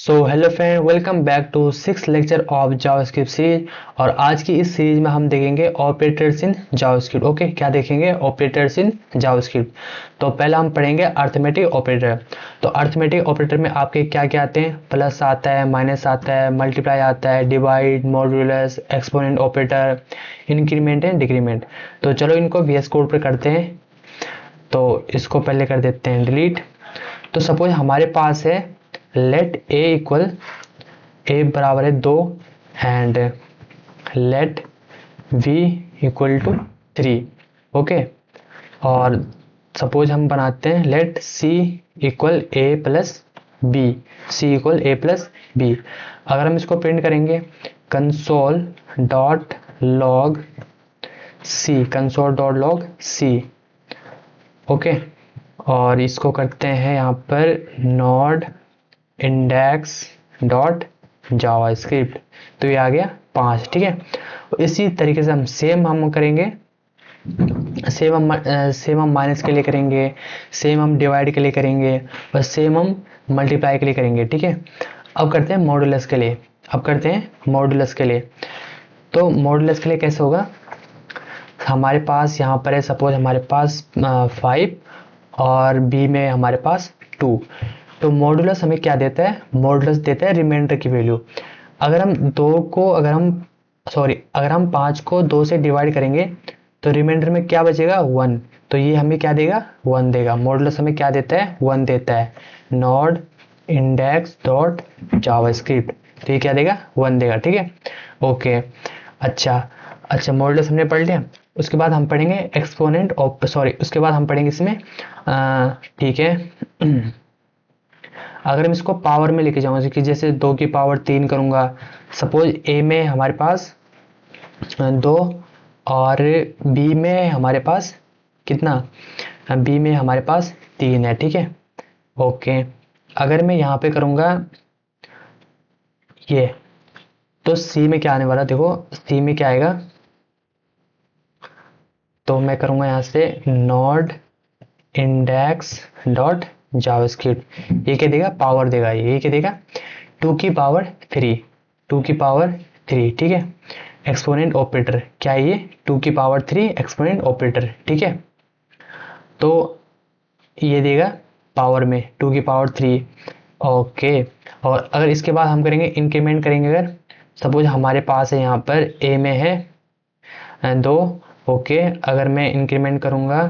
So hello friend, welcome back to six lecture of JavaScript series. और आज की इस सीरीज में हम देखेंगे ऑपरेटर्स इन जावास्क्रिप्ट। ओके, क्या देखेंगे? Operators in JavaScript. तो पहला हम पढ़ेंगे अर्थमेटिक ऑपरेटर। तो अर्थमेटिक ऑपरेटर में आपके क्या क्या आते हैं? प्लस आता है, माइनस आता है, मल्टीप्लाई आता है, divide, modulus, exponent operator, increment and decrement. तो चलो इनको VS कोड पर करते हैं। तो इसको पहले कर देते हैं डिलीट। तो सपोज हमारे पास है लेट ए इक्वल ए बराबर है 2 and let v equal to 3। Okay, और सपोज हम बनाते हैं let c equal a plus b, c equal a plus b. अगर हम इसको प्रिंट करेंगे console dot log c, console dot log c. Okay, और इसको करते हैं यहाँ पर नोड इंडेक्स डॉट जावास्क्रिप्ट। तो ये आ गया 5। ठीक है, तो इसी तरीके से हम करेंगे, सेम हम माइनस के लिए करेंगे, सेम हम डिवाइड के लिए करेंगे, और सेम हम मल्टीप्लाई के लिए करेंगे। ठीक है, अब करते हैं मॉडुलस के लिए। तो मॉडुलस के लिए कैसे होगा? हमारे पास यहाँ पर है, सपोज हमारे पास 5 और बी में हमारे पास 2। तो मॉडुलस हमें क्या देता है? मॉडुलस देता है रिमाइंडर की वैल्यू। अगर हम 5 को 2 से डिवाइड करेंगे तो रिमाइंडर में क्या बचेगा? 1। तो ये हमें क्या देगा? 1 देगा। मॉडुलस हमें क्या देता है? 1 देता है। नोड इंडेक्स डॉट जावास्क्रिप्ट, तो ये क्या देगा? 1 देगा। ठीक है, ओके। अच्छा, मॉडुलस हमने पढ़ लिया। उसके बाद हम पढ़ेंगे एक्सपोनेंट ऑफ उसके बाद हम पढ़ेंगे इसमें ठीक है अगर हम इसको पावर में लेके जाऊंगा कि जैसे 2 की पावर 3 करूंगा, सपोज ए में हमारे पास 2 और बी में हमारे पास कितना? बी में हमारे पास 3 है। ठीक है, ओके। अगर मैं यहाँ पे करूंगा ये, तो सी में क्या आने वाला? देखो सी में क्या आएगा। तो मैं करूंगा यहाँ से नोड इंडेक्स डॉट जावास्क्रिप्ट। ये क्या देगा? पावर देगा। ये क्या देगा? 2 की पावर 3, 2 की पावर 3। ठीक है, एक्सपोनेंट ऑपरेटर क्या है? ये 2 की पावर 3 एक्सपोनेंट ऑपरेटर। ठीक है, तो ये देगा पावर में 2 की पावर 3। ओके, और अगर इसके बाद हम करेंगे इंक्रीमेंट करेंगे। अगर सपोज हमारे पास है यहाँ पर ए में है 2। ओके, अगर मैं इंक्रीमेंट करूँगा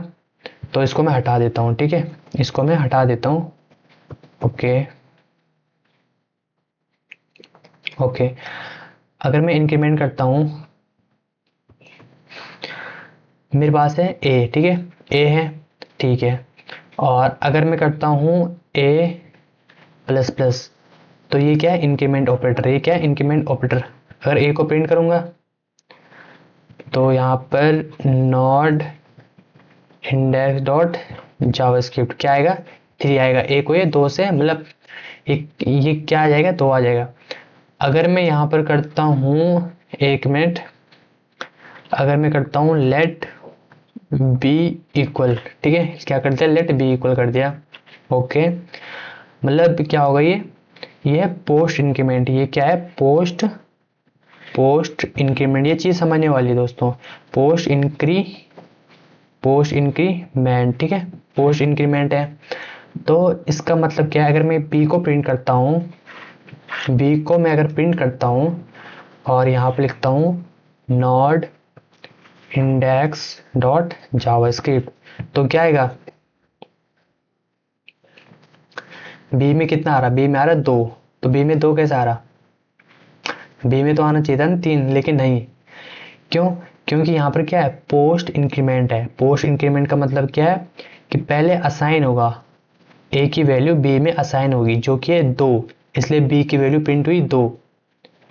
तो इसको मैं हटा देता हूँ। ठीक है, इसको मैं हटा देता हूँ। ओके, अगर मैं इंक्रीमेंट करता हूँ, मेरे पास है ए। ठीक है, ए है। ठीक है, और अगर मैं करता हूँ ए प्लस प्लस, तो ये क्या है? Increment operator. ये क्या है? Increment operator. अगर ए को प्रिंट करूँगा तो यहाँ पर नोड इंडेक्स डॉट जावास्क्रिप्ट क्या आएगा? 3 आएगा। ए को ये 2 से मतलब ये क्या आ जाएगा? 2 आ जाएगा। अगर मैं यहाँ पर करता हूँ, एक मिनट, अगर मैं करता हूँ लेट बी इक्वल, ठीक है, क्या कर दिया? लेट बी इक्वल कर दिया। ओके, मतलब क्या होगा? ये है पोस्ट इंक्रीमेंट। ये क्या है? Post increment. ये चीज़ समझने वाली है दोस्तों। Post increment. ठीक है, पोस्ट इंक्रीमेंट है। तो इसका मतलब क्या है? अगर मैं बी को प्रिंट करता हूँ, बी को मैं अगर प्रिंट करता हूँ और यहाँ पे लिखता हूँ नोड इंडेक्स डॉट जावास्क्रिप्ट, तो क्या आएगा? बी में कितना आ रहा? बी में आ रहा 2। तो बी में 2 कैसे आ रहा? बी में तो आना चाहिए था ना 3, लेकिन नहीं। क्यों? क्योंकि यहाँ पर क्या है? पोस्ट इंक्रीमेंट है। पोस्ट इंक्रीमेंट का मतलब क्या है? कि पहले असाइन होगा, ए की वैल्यू बी में असाइन होगी, जो कि है 2, इसलिए बी की वैल्यू प्रिंट हुई 2,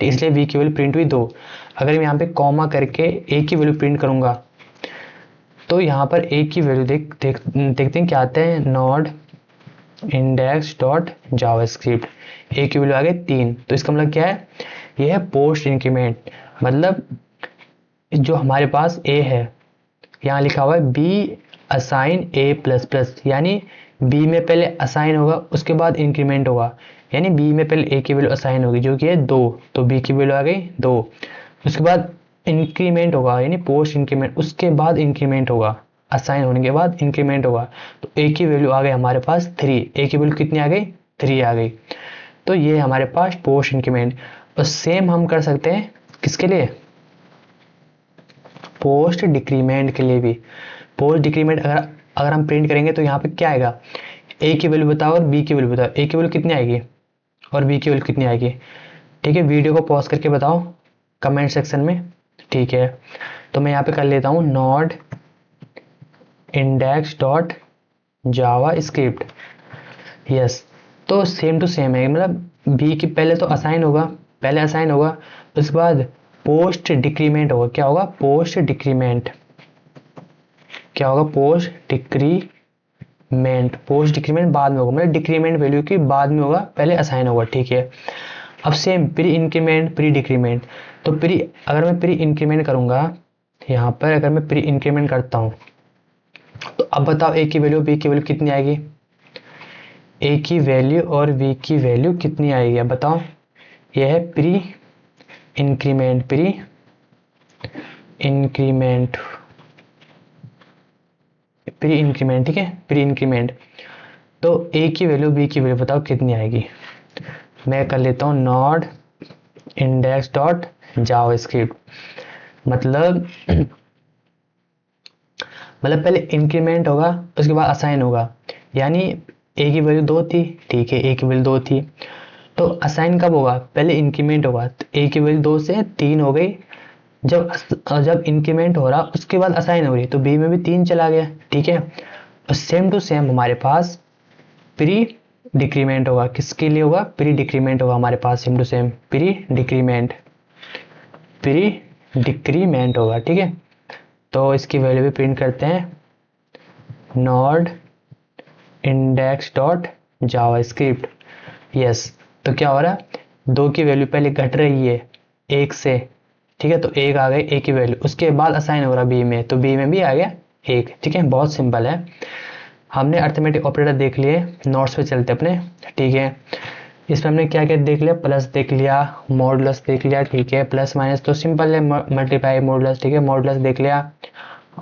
इसलिए बी की वैल्यू प्रिंट हुई 2। अगर मैं यहाँ पे कॉमा करके ए की वैल्यू प्रिंट करूंगा तो यहाँ पर ए की वैल्यू देखते हैं क्या आता है? Node index dot JavaScript. A की वैल्यू आ गई 3। तो इसका मतलब क्या है? यह है पोस्ट इंक्रीमेंट। मतलब जो हमारे पास ए है, यहाँ लिखा हुआ है be assign A plus plus, यानी बी में पहले असाइन होगा, उसके बाद इंक्रीमेंट होगा। यानी बी में पहले ए की वैल्यू असाइन होगी जो कि है 2, तो बी की वैल्यू आ गई 2। उसके बाद इंक्रीमेंट होगा यानी पोस्ट इंक्रीमेंट, उसके बाद इंक्रीमेंट होगा, असाइन होने के बाद इंक्रीमेंट होगा। तो ए की वैल्यू आ गई हमारे पास 3, ए की वैल्यू कितनी आ गई 3 आ गई। तो ये हमारे पास पोस्ट इंक्रीमेंट। और सेम हम कर सकते हैं किसके लिए, पोस्ट डिक्रीमेंट के लिए भी। पोस्ट डिक्रीमेंट अगर अगर हम प्रिंट करेंगे तो यहाँ पे क्या आएगा, ए की वैल्यू बताओ और बी की वैल्यू बताओ, ए की वैल्यू कितनी आएगी और बी की वैल्यू कितनी आएगी। ठीक है, वीडियो को पॉज करके बताओ कमेंट सेक्शन में। ठीक है, तो मैं यहाँ पे कर लेता हूँ not index dot Java script. Yes, तो सेम टू सेम है, मतलब बी की पहले तो असाइन होगा, पहले असाइन होगा, उसके बाद पोस्ट डिक्रीमेंट होगा। क्या होगा, पोस्ट डिक्रीमेंट। क्या होगा, पोस्ट डिक्रीमेंट। पोस्ट डिक्रीमेंट बाद में होगा, मतलब डिक्रीमेंट वैल्यू की बाद में होगा, पहले असाइन होगा। ठीक है, अब same pre increment pre decrement. तो प्री, अगर मैं प्री इंक्रीमेंट करूंगा यहाँ पर, अगर मैं प्री इंक्रीमेंट करता हूँ तो अब बताओ ए की वैल्यू बी की वैल्यू कितनी आएगी, ए की वैल्यू और बी की वैल्यू कितनी आएगी अब बताओ। यह है pre increment, pre increment, pre increment. ठीक है, प्री इंक्रीमेंट। तो ए की वैल्यू बी की वैल्यू बताओ कितनी आएगी। मैं कर लेता हूँ नॉट इंडेक्स डॉट जावास्क्रिप्ट। मतलब पहले इंक्रीमेंट होगा उसके बाद असाइन होगा, यानी ए की वैल्यू 2 थी। ठीक है, ए की वैल्यू 2 थी, तो असाइन कब होगा, पहले इंक्रीमेंट होगा, तो ए की वैल्यू 2 से 3 हो गई। जब इंक्रीमेंट हो रहा उसके बाद असाइन हो रही तो बी में भी 3 चला गया। ठीक है, और सेम टू सेम हमारे पास प्री डिक्रीमेंट होगा। किसके लिए होगा, प्री डिक्रीमेंट होगा हमारे पास, same to same pre decrement, pre decrement होगा। ठीक है, तो इसकी वैल्यू भी प्रिंट करते हैं not index dot JavaScript. Yes, तो क्या हो रहा है, 2 की वैल्यू पहले घट रही है 1 से। ठीक है, तो 1 आ गई ए की वैल्यू, उसके बाद असाइन हो रहा बी में, तो बी में भी आ गया 1। ठीक है, बहुत सिंपल है। हमने अर्थमेटिक ऑपरेटर देख लिए, नोट्स पे चलते अपने। ठीक है, इसमें हमने क्या क्या देख लिया, प्लस देख लिया, मॉडुलस देख लिया। ठीक है, प्लस माइनस तो सिंपल है, मल्टीप्लाई मॉडुलस। ठीक है, मॉडुलस देख लिया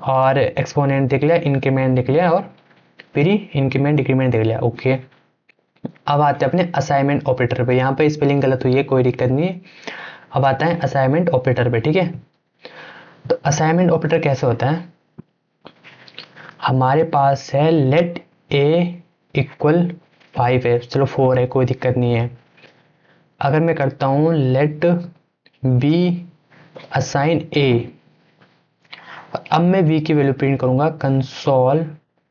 और एक्सपोनेंट देख लिया, इंक्रीमेंट देख लिया और प्री इंक्रीमेंट डिक्रीमेंट देख लिया। ओके, अब आते हैं अपने असाइनमेंट ऑपरेटर पे। यहाँ पे स्पेलिंग गलत हुई है, कोई दिक्कत नहीं है। अब आता है असाइनमेंट ऑपरेटर पे। ठीक है, तो असाइनमेंट ऑपरेटर कैसे होता है, हमारे पास है लेट ए इक्वल 5 है, चलो 4 है, कोई दिक्कत नहीं है। अगर मैं करता हूँ लेट बी असाइन ए, अब मैं v की वैल्यू प्रिंट करूंगा console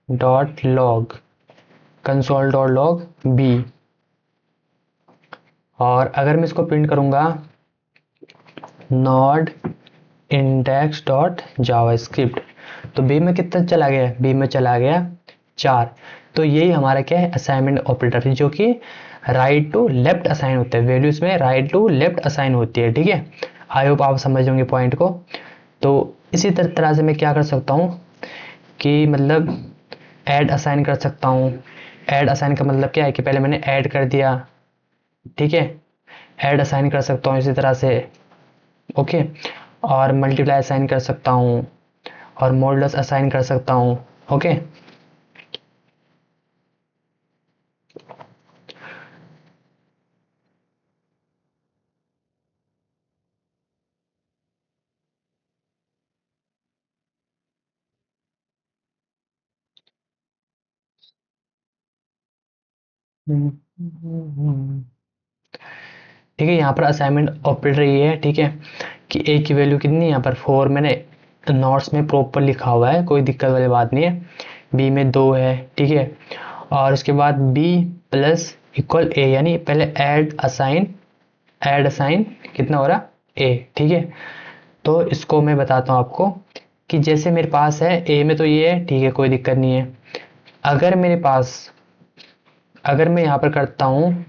dot log, console dot log b. और अगर मैं इसको प्रिंट करूंगा नॉट इंडेक्स डॉट जावास्क्रिप्ट, तो बी में कितना चला गया, बी में चला गया 4। तो यही हमारा क्या है, असाइनमेंट ऑपरेटर जो कि राइट टू लेफ्ट असाइन होता है, वैल्यूज में राइट टू लेफ्ट असाइन होती है। ठीक है, आई होप आप समझ होंगे पॉइंट को। तो इसी तरह से मैं क्या कर सकता हूँ कि मतलब ऐड असाइन कर सकता हूँ। ऐड असाइन का मतलब क्या है कि पहले मैंने ऐड कर दिया। ठीक है, ऐड असाइन कर सकता हूँ इसी तरह से। ओके, और मल्टीप्लाई असाइन कर सकता हूँ और मॉडुलस असाइन कर सकता हूँ। ओके, ठीक है, यहाँ पर असाइनमेंट ऑपरेटर ये है। ठीक है, कि ए की वैल्यू कितनी है, यहाँ पर 4 मैंने नोट्स में प्रॉपर लिखा हुआ है, कोई दिक्कत वाली बात नहीं है। बी में 2 है। ठीक है, और उसके बाद बी प्लस इक्वल ए, यानी पहले ऐड असाइन कितना हो रहा ए। ठीक है, तो इसको मैं बताता हूँ आपको कि जैसे मेरे पास है ए में तो ये है। ठीक है, कोई दिक्कत नहीं है। अगर मेरे पास, अगर मैं यहाँ पर करता हूँ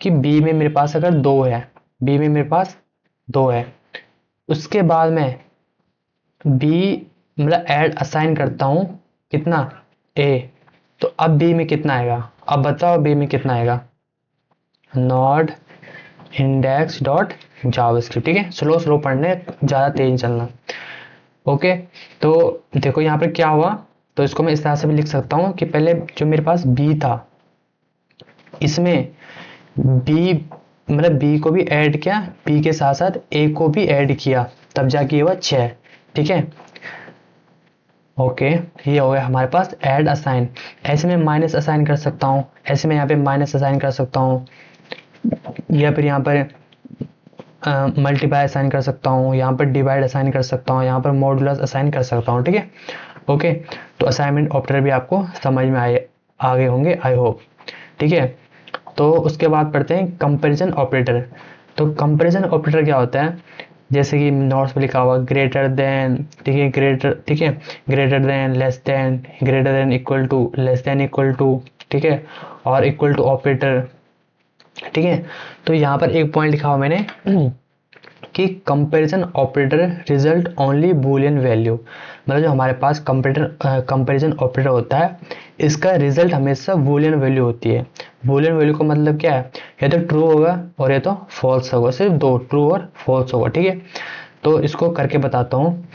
कि बी में मेरे पास अगर 2 है, बी में मेरे पास 2 है, उसके बाद मैं बी मतलब ऐड असाइन करता हूँ कितना ए, तो अब बी में कितना आएगा, अब बताओ बी में कितना आएगा। Node index dot JavaScript. ठीक है, स्लो स्लो पढ़ने, ज़्यादा तेज चलना। ओके, तो देखो यहाँ पर क्या हुआ, तो इसको मैं इस तरह से भी लिख सकता हूँ कि पहले जो मेरे पास बी था, इसमें बी मतलब बी को भी ऐड किया, बी के साथ साथ ए को भी ऐड किया, तब जाके ये हुआ 6। ठीक है, ओके, ये हो गया हमारे पास ऐड असाइन। ऐसे में माइनस असाइन कर सकता हूँ, ऐसे में यहाँ पे माइनस असाइन कर सकता हूँ, या फिर यहाँ पर मल्टीप्लाई असाइन कर सकता हूँ, यहाँ पर डिवाइड असाइन कर सकता हूँ, यहाँ पर मॉडुलस असाइन कर सकता हूँ। ठीक है, ओके, तो असाइनमेंट ऑपरेटर भी आपको समझ में आ गए होंगे, आई होप। ठीक है, तो उसके बाद पढ़ते हैं कंपैरिजन ऑपरेटर। तो कंपैरिजन ऑपरेटर क्या होता है, जैसे कि नोट्स पे लिखा हुआ ग्रेटर देन, ठीक है, greater than, less than, greater than equal to, less than equal to, ठीक है, और इक्वल टू ऑपरेटर। ठीक है, तो यहाँ पर एक पॉइंट लिखा हुआ मैंने कि comparison operator result only Boolean value, मतलब जो हमारे पास कंपैरिजन ऑपरेटर होता है, इसका रिजल्ट हमेशा बूलियन वैल्यू होती है। बूलियन वैल्यू का मतलब क्या है, या तो ट्रू होगा और या तो फॉल्स होगा, सिर्फ दो, ट्रू और फॉल्स होगा। ठीक है, तो इसको करके बताता हूँ।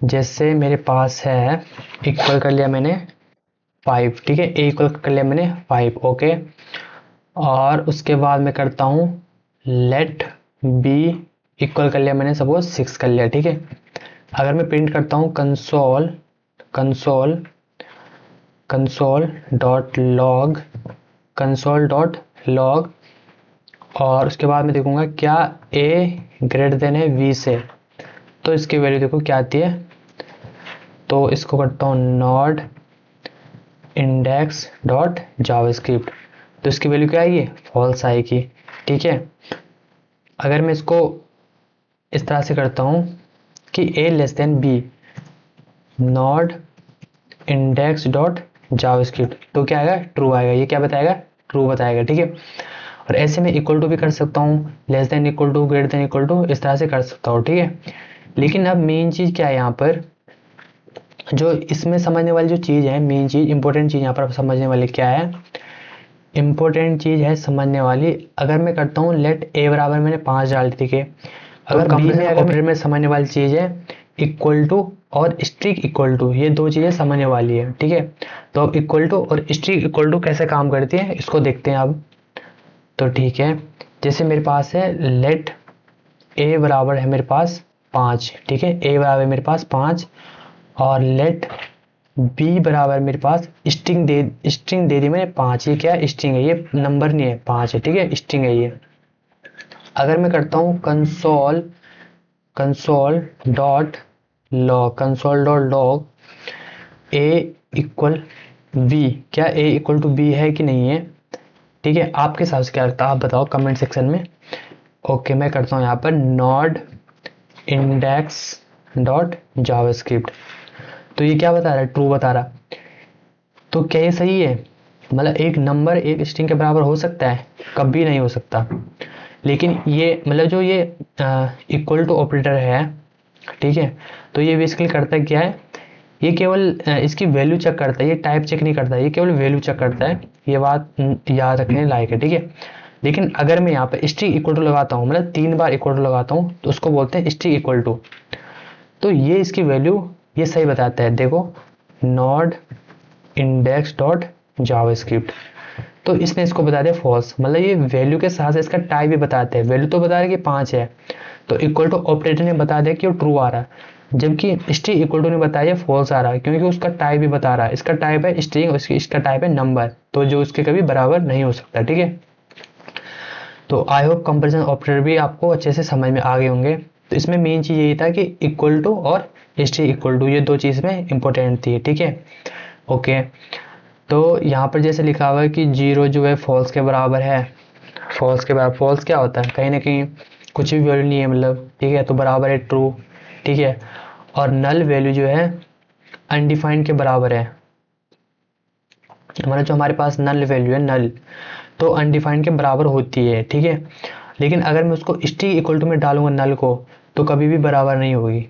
जैसे मेरे पास है, इक्वल कर लिया मैंने 5, ठीक है, ए इक्वल कर लिया मैंने 5, ओके, और उसके बाद मैं करता हूँ लेट बी इक्वल कर लिया मैंने, सपोज 6 कर लिया। ठीक है, अगर मैं प्रिंट करता हूँ console console console dot log, console dot log, और उसके बाद मैं देखूंगा क्या ए ग्रेटर देन है वी से, तो इसकी वैल्यू देखो क्या आती है। तो इसको करता हूँ नॉड इंडेक्स डॉट जावास्क्रिप्ट, तो इसकी वैल्यू क्या आएगी, फॉल्स आएगी। ठीक है, अगर मैं इसको इस तरह से करता हूँ कि a less than b, node index dot JavaScript, तो क्या आएगा, ट्रू आएगा। ये क्या बताएगा, ट्रू बताएगा। ठीक है, और ऐसे में इक्वल टू भी कर सकता हूँ, less than equal to, greater than equal to, इस तरह से कर सकता हूँ। ठीक है, लेकिन अब मेन चीज़ क्या है यहाँ पर, जो इसमें समझने वाली जो चीज़ है, मेन चीज़, इंपॉर्टेंट चीज़ यहाँ पर समझने वाली क्या है, इंपॉर्टेंट चीज़ है समझने वाली। अगर मैं करता हूँ लेट ए बराबर मैंने 5 डाल दी, ठीक है, अगर बी में ऑपरेटर में समझने वाली चीज़ है इक्वल टू और स्ट्रिक इक्वल टू, ये दो चीज़ें समझने वाली है। ठीक है, तो अब इक्वल टू और स्ट्रिक इक्वल टू कैसे काम करती है, इसको देखते हैं अब। तो ठीक है, जैसे मेरे पास है लेट ए बराबर है मेरे पास 5, ठीक है, ए बराबर मेरे पास 5, और लेट बी बराबर मेरे पास स्ट्रिंग दे दी मैंने 5। ये क्या स्ट्रिंग है, ये नंबर नहीं है, 5 है। ठीक है, स्ट्रिंग है ये। अगर मैं करता हूँ कंसोल डॉट लॉग ए इक्वल बी, क्या ए इक्वल टू बी है कि नहीं है। ठीक है, आपके हिसाब से क्या लगता है, आप बताओ कमेंट सेक्शन में। ओके, मैं करता हूँ यहाँ पर नॉड इंडेक्स डॉट जावास्क्रिप्ट, तो ये क्या बता रहा है, ट्रू बता रहा। तो क्या ये सही है, मतलब एक नंबर एक स्ट्रिंग के बराबर हो सकता है, कभी नहीं हो सकता। लेकिन ये मतलब जो ये इक्वल टू ऑपरेटर है, ठीक है, तो ये बेसिकली करता क्या है, ये केवल इसकी वैल्यू चेक करता है, ये टाइप चेक नहीं करता, ये केवल वैल्यू चेक करता है। ये बात याद रखने लायक है। ठीक है, लेकिन अगर मैं यहाँ पर स्ट्रिंग इक्वल टू लगाता हूँ, मतलब 3 बार इक्वल टू लगाता हूँ, तो उसको बोलते हैं स्ट्रिंग इक्वल टू, तो ये इसकी वैल्यू ये सही बताता है। देखो नॉड इंडेक्स डॉट जावास्क्रिप्ट, तो इसने इसको बता दिया फॉल्स, मतलब ये वैल्यू के साथ इसका टाइप भी बताते हैं। वैल्यू तो बता रहा है कि 5 है, तो इक्वल टू ऑपरेटर ने बता दिया कि वो ट्रू आ रहा है, जबकि स्ट्रिंग इक्वल टू ने बताया फॉल्स आ रहा है, क्योंकि उसका टाइप भी बता रहा है। इसका टाइप है स्ट्रिंग, इसका टाइप है नंबर, तो जो इसके कभी बराबर नहीं हो सकता। ठीक है, तो आई होप कंपैरिजन ऑपरेटर भी आपको अच्छे से समझ में आ गए होंगे। तो इसमें मेन चीज़ यही था कि इक्वल टू और स्ट्रिंग इक्वल टू, ये दो चीज़ में इंपॉर्टेंट थी। ठीक है, ओके, तो यहाँ पर जैसे लिखा हुआ है कि 0 जो है फॉल्स के बराबर है, फॉल्स के बराबर, फॉल्स क्या होता है, कहीं ना कहीं कुछ भी वैल्यू नहीं है, मतलब, ठीक है, तो बराबर है ट्रू। ठीक है, और नल वैल्यू जो है अनडिफाइंड के बराबर है, हमारा जो हमारे पास नल वैल्यू है, नल तो अनडिफाइंड के बराबर होती है। ठीक है, लेकिन अगर मैं उसको स्ट्रिंग इक्वल टू में डालूंगा नल को, तो कभी भी बराबर नहीं होगी।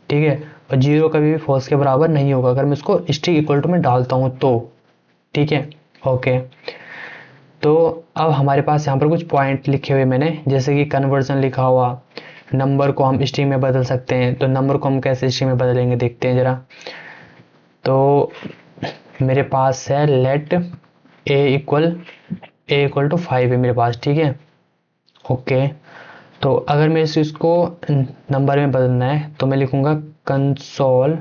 ठीक है, और 0 कभी भी फॉल्स के बराबर नहीं होगा अगर मैं उसको स्ट्रिंग इक्वल टू में डालता हूँ तो। ठीक है, ओके, तो अब हमारे पास यहाँ पर कुछ पॉइंट लिखे हुए मैंने, जैसे कि कन्वर्जन लिखा हुआ, नंबर को हम स्ट्रिंग में बदल सकते हैं। तो नंबर को हम कैसे स्ट्रिंग में बदलेंगे देखते हैं ज़रा। तो मेरे पास है लेट ए इक्वल टू 5 है मेरे पास, ठीक है। ओके, तो अगर मैं इसको नंबर में बदलना है तो मैं लिखूंगा कंसोल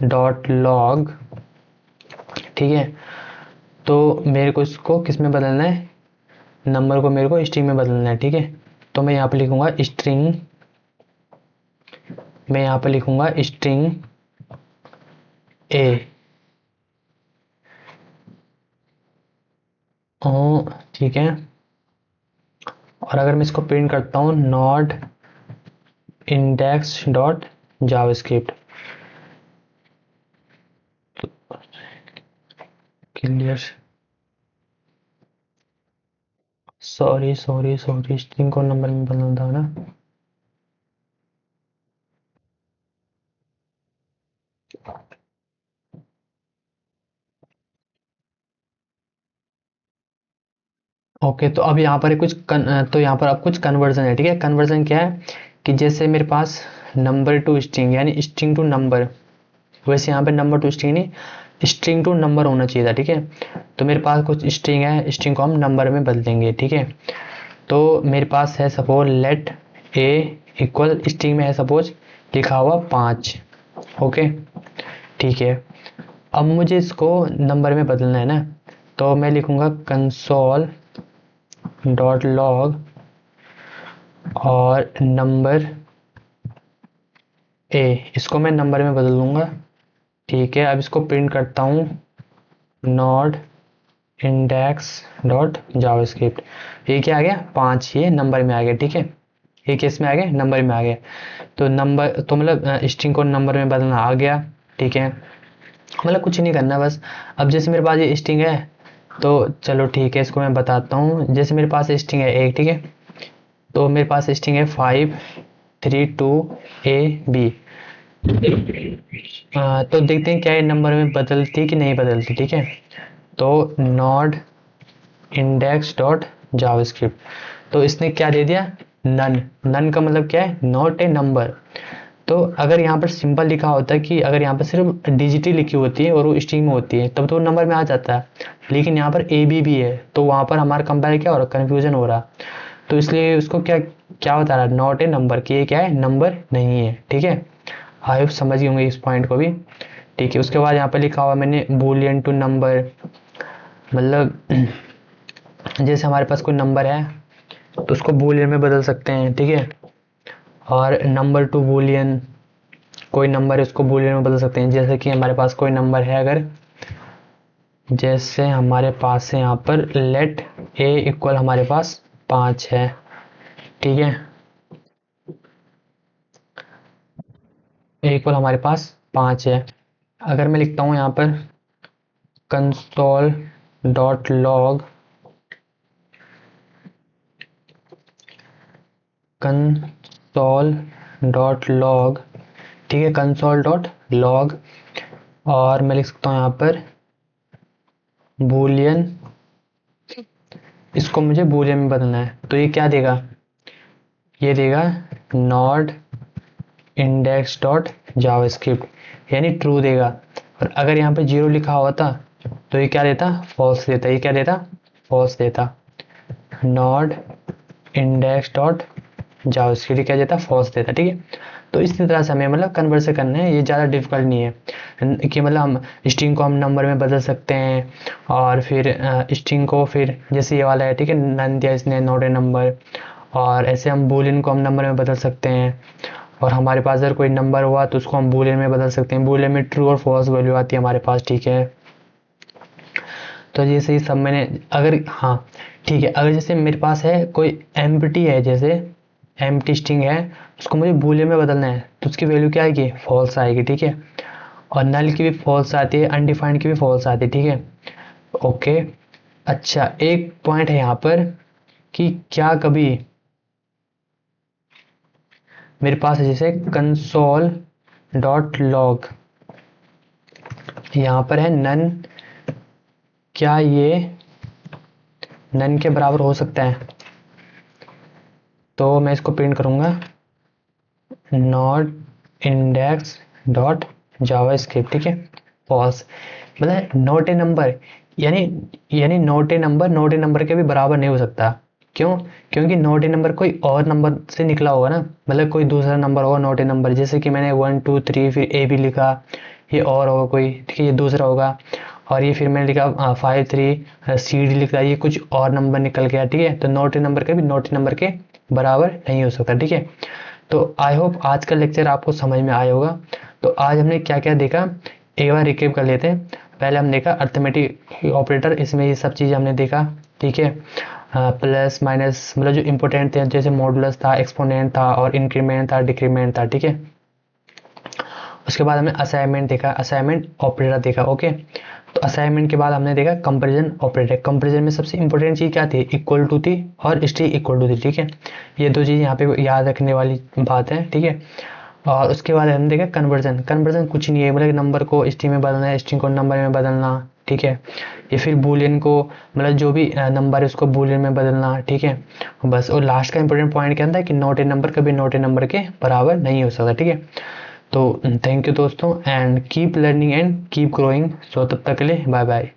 डॉट लॉग, ठीक है। तो मेरे को इसको किस में बदलना है, नंबर को मेरे को स्ट्रिंग में बदलना है, ठीक है। तो मैं यहाँ पे लिखूंगा स्ट्रिंग, मैं यहाँ पे लिखूंगा स्ट्रिंग ए, ठीक है। और अगर मैं इसको प्रिंट करता हूँ not index dot JavaScript, clear, sorry sorry sorry, string को नंबर में बदलना था ना। ओके, तो अब यहाँ पर तो यहाँ पर अब कुछ कन्वर्जन है, ठीक है। कन्वर्जन क्या है कि जैसे मेरे पास नंबर टू स्ट्रिंग यानी स्ट्रिंग टू नंबर, वैसे यहाँ पे नंबर टू स्ट्रिंग नहीं, स्ट्रिंग टू नंबर होना चाहिए था, ठीक है। तो मेरे पास कुछ स्ट्रिंग है, स्ट्रिंग को हम नंबर में बदल देंगे, ठीक है। तो मेरे पास है सपोज लेट ए इक्वल, स्ट्रिंग में है सपोज लिखा हुआ 5, ओके, ठीक है। अब मुझे इसको नंबर में बदलना है ना, तो मैं लिखूंगा कंसोल डॉट लॉग और नंबर ए, इसको मैं नंबर में बदल दूंगा, ठीक है। अब इसको प्रिंट करता हूँ नॉट इंडेक्स डॉट जावास्क्रिप्ट, ये क्या आ गया 5, ये नंबर में आ गया, ठीक है। ये किस में आ गया, नंबर में आ गया। तो नंबर तो मतलब स्ट्रिंग को नंबर में बदलना आ गया, ठीक है। मतलब कुछ नहीं करना बस। अब जैसे मेरे पास ये स्ट्रिंग है, तो चलो ठीक है, इसको मैं बताता हूँ। जैसे मेरे पास स्ट्रिंग है एक, ठीक है। तो मेरे पास स्ट्रिंग है 5 3 2 A B। तो देखते हैं क्या ये नंबर में बदलती कि नहीं बदलती, ठीक है। तो नॉट इंडेक्स डॉट जावास्क्रिप्ट, तो इसने क्या दे दिया, नन। नन का मतलब क्या है, नॉट ए नंबर। तो अगर यहाँ पर सिंपल लिखा होता है कि अगर यहाँ पर सिर्फ डिजिटी लिखी होती है और वो स्ट्रिंग में होती है तब तो नंबर में आ जाता है, लेकिन यहाँ पर ए बी भी है, तो वहाँ पर हमारा कंपेयर क्या हो रहा, कन्फ्यूजन हो रहा। तो इसलिए उसको क्या क्या बता रहा है, नॉट ए नंबर, कि ये क्या है, नंबर नहीं है, ठीक है। आई होप समझ गए होंगे इस पॉइंट को भी, ठीक है। उसके बाद यहाँ पर लिखा हुआ मैंने बूलियन टू नंबर, मतलब जैसे हमारे पास कोई नंबर है तो उसको बूलियन में बदल सकते हैं, ठीक है। और नंबर टू बूलियन, कोई नंबर है उसको बूलियन में बदल सकते हैं। जैसे कि हमारे पास कोई नंबर है, अगर जैसे हमारे पास है यहाँ पर लेट ए इक्वल हमारे पास 5 है, ठीक है। ए इक्वल हमारे पास 5 है। अगर मैं लिखता हूँ यहाँ पर console dot log, console dot log, ठीक है, कंसोल डॉट लॉग, और मैं लिख सकता हूँ यहाँ पर बूलियन, इसको मुझे बूलियन में बदलना है। तो ये क्या देगा, ये देगा नॉट इंडेक्स डॉट जावास्क्रिप्ट, यानी ट्रू देगा। और अगर यहाँ पे 0 लिखा हुआ था तो ये क्या देता, फॉल्स देता। ये क्या देता, फॉल्स देता। नॉट इंडेक्स डॉट जावास्क्रिप्ट क्या देता, फॉल्स देता, ठीक है। तो इसी तरह से हमें मतलब कन्वर्ट से करना है, ये ज़्यादा डिफिकल्ट नहीं है कि मतलब हम स्ट्रिंग को हम नंबर में बदल सकते हैं, और फिर स्ट्रिंग को फिर जैसे ये वाला है, ठीक है, नन दिया इसने, नॉट ए नंबर, और ऐसे हम बूलियन को हम नंबर में बदल सकते हैं। और हमारे पास अगर कोई नंबर हुआ तो उसको हम बूलियन में बदल सकते हैं, बूलियन में ट्रू और फॉल्स वैल्यू आती है हमारे पास, ठीक है। तो जैसे ये सब मैंने, अगर हाँ ठीक है, अगर जैसे मेरे पास है कोई एम्प्टी है, जैसे एम्प्टी स्ट्रिंग है, उसको मुझे बूलियन में बदलना है तो उसकी वैल्यू क्या आएगी, फॉल्स आएगी, ठीक है। और नल की भी फॉल्स आती है, अनडिफाइंड की भी फॉल्स आती है, ठीक है। ओके, अच्छा एक पॉइंट है यहाँ पर कि क्या कभी मेरे पास है जैसे कंसोल डॉट लॉग, यहाँ पर है नन, क्या ये नन के बराबर हो सकता है। तो मैं इसको प्रिंट करूँगा नॉट इंडेक्स डॉट जावास्क्रिप्ट, ठीक है, फॉल्स। मतलब नॉट ए नंबर, यानी नॉट ए नंबर के भी बराबर नहीं हो सकता। क्यों? क्योंकि नॉट ए नंबर कोई और नंबर से निकला होगा ना, मतलब कोई दूसरा नंबर होगा नॉट ए नंबर, जैसे कि मैंने 1 2 3 फिर ए भी लिखा, ये और होगा कोई, ठीक है, ये दूसरा होगा। और ये फिर मैंने लिखा 5 3 सी डी लिखा, ये कुछ और नंबर निकल गया, ठीक है। तो नॉट ए नंबर का भी नॉट ए नंबर के बराबर नहीं हो सकता, ठीक है। तो आई होप आज का लेक्चर आपको समझ में आया होगा। तो आज हमने क्या क्या देखा, एक बार रिकेप कर लेते हैं। पहले हम देखा अर्थमेटिक ऑपरेटर, इसमें ये सब चीज़ हमने देखा, ठीक है। प्लस माइनस मतलब जो इंपॉर्टेंट थे, जैसे मॉडुलस था, एक्सपोनेंट था, और इंक्रीमेंट था, डिक्रीमेंट था, ठीक है। उसके बाद हमने असाइनमेंट देखा, असाइनमेंट ऑपरेटर देखा, ओके। तो असाइनमेंट के बाद हमने देखा कंपैरिजन ऑपरेटर। कंपैरिजन में सबसे इंपॉर्टेंट चीज़ क्या थी, इक्वल टू थी और स्ट्रिंग इक्वल टू थी, ठीक है। ये दो चीज़ यहाँ पे याद रखने वाली बात है, ठीक है। और उसके बाद हमने देखा कन्वर्जन। कन्वर्जन कुछ नहीं है, मतलब नंबर को स्ट्रिंग में बदलना है, स्ट्रिंग को नंबर में बदलना, ठीक है। ये फिर बूलियन को, मतलब जो भी नंबर है उसको बूलियन में बदलना, ठीक है, बस। और लास्ट का इंपॉर्टेंट पॉइंट क्या था कि नॉट ए नंबर कभी नॉट ए नंबर के बराबर नहीं हो सकता, ठीक है। तो थैंक यू दोस्तों, and keep learning and keep growing. So तब तक के लिए बाय बाय।